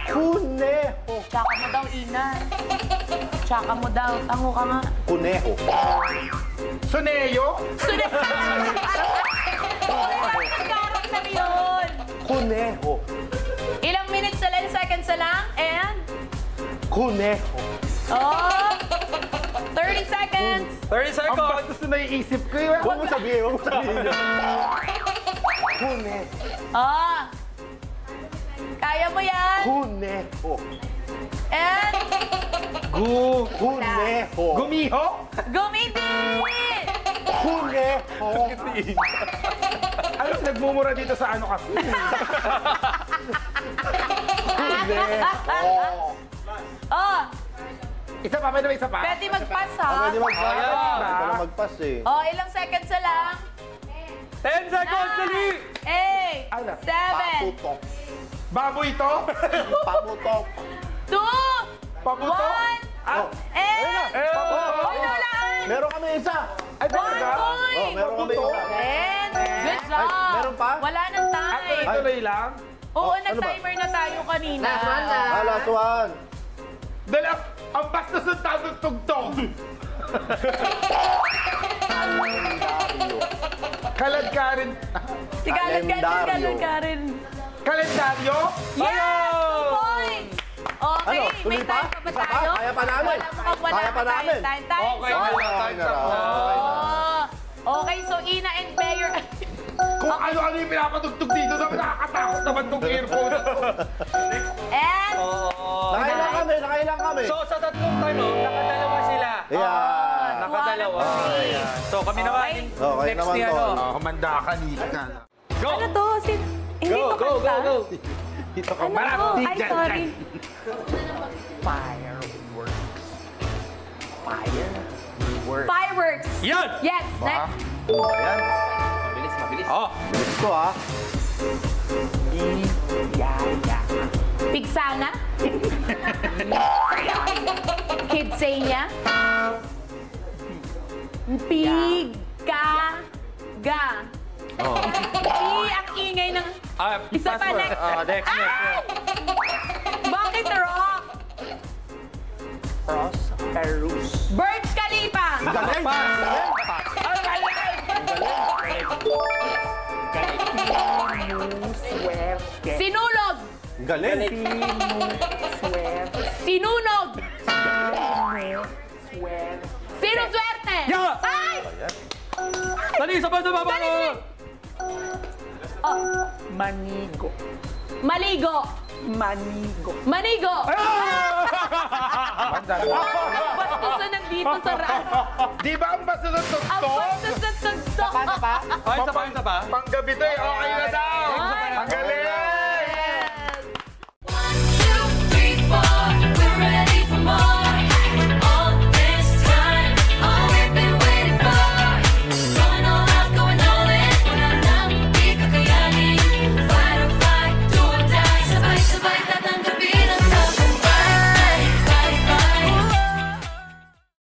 Kuneho. Tsaka mo daw, Ina. Tsaka mo daw. Tango ka nga. Kuneho. Suneyo? Sunod ka! Character yun! Kuneho. Ilang minutes na lang, seconds na lang, and... Kuneho. Oh! 30 seconds! 30 Ang seconds! bastos na naiisip ko yun. Huwag mo sabihin, huwag mo sabihin. Kuneho. Oh! Kaya mo yan! Kuneho. And... Kuneho. Gumiho? Gumiti! Kuneho. Ano nagmumura dito sa ano kasi? Kuneho. Oh! Isa pa, pwede ba isa pa? Pwede mag-pass, ha? Pwede mag-pass. Ayan. Pwede pala mag-pass eh. Oh, ilang seconds na lang? 10 seconds, dali! 8, Ano? 7, Paputok. Baboy ito? Paputok. 2, Paputok? 1, Ah, and... paputok. Oh, nulaan! Meron kami isa. Ay, talaga? 1 Oh, point! meron kami isa. And good job! Ay, meron pa? Wala nang At time. tuloy-tuloy lang? Oo, Oh, ano ba? nag-timer na tayo kanina. Last one. Dala, ang bastos ng tanong tugtog. Kaladkarin. Kalendaryo. Karen. Kalendaryo? Yes! 2 points! Okay, Ano, may tuloy pa? time pa ba Isa pa? tayo? Kaya pa namin. Wala Kaya pa namin. Time. Okay, So, Okay na raw. okay, so Ina and Mayor. Kung ano-ano yung pinapatugtog dito, nakakatakot naman tong earphone. And... Nakailang kami. So, sa tatlong tanong, nakadalawa sila. Ayan. Nakadalawa. Ayan. So, kami naman. Okay Next naman ni to. ano. Humanda ka, Nika. Go! Ano to? Hindi Go, to go, go, kanta? go! Dito ka, Ano to? marami Ay, dyan. sorry. Fireworks. Yan! Yes, next. Ayan. Oh! Bilis ko ah. Pigsana. Kidsania. Pigaga. Oh. Ang ingay ng... Isa pass pa, mo. next. Next. Bakit rock? Burj Khalifa. Galing. Sinulog. Galing. Sinunog. Sinuswerte. Yeah! Ay! Dali, sabay sa baba mo! Maligo. Manigo. Bastusan nandito sa ras. Di ba ang bastos ng Ang tugtog? bastos ng tugtog. Ay, isa pa. Panggabi to eh, okay na daw. Ay. Ang galing.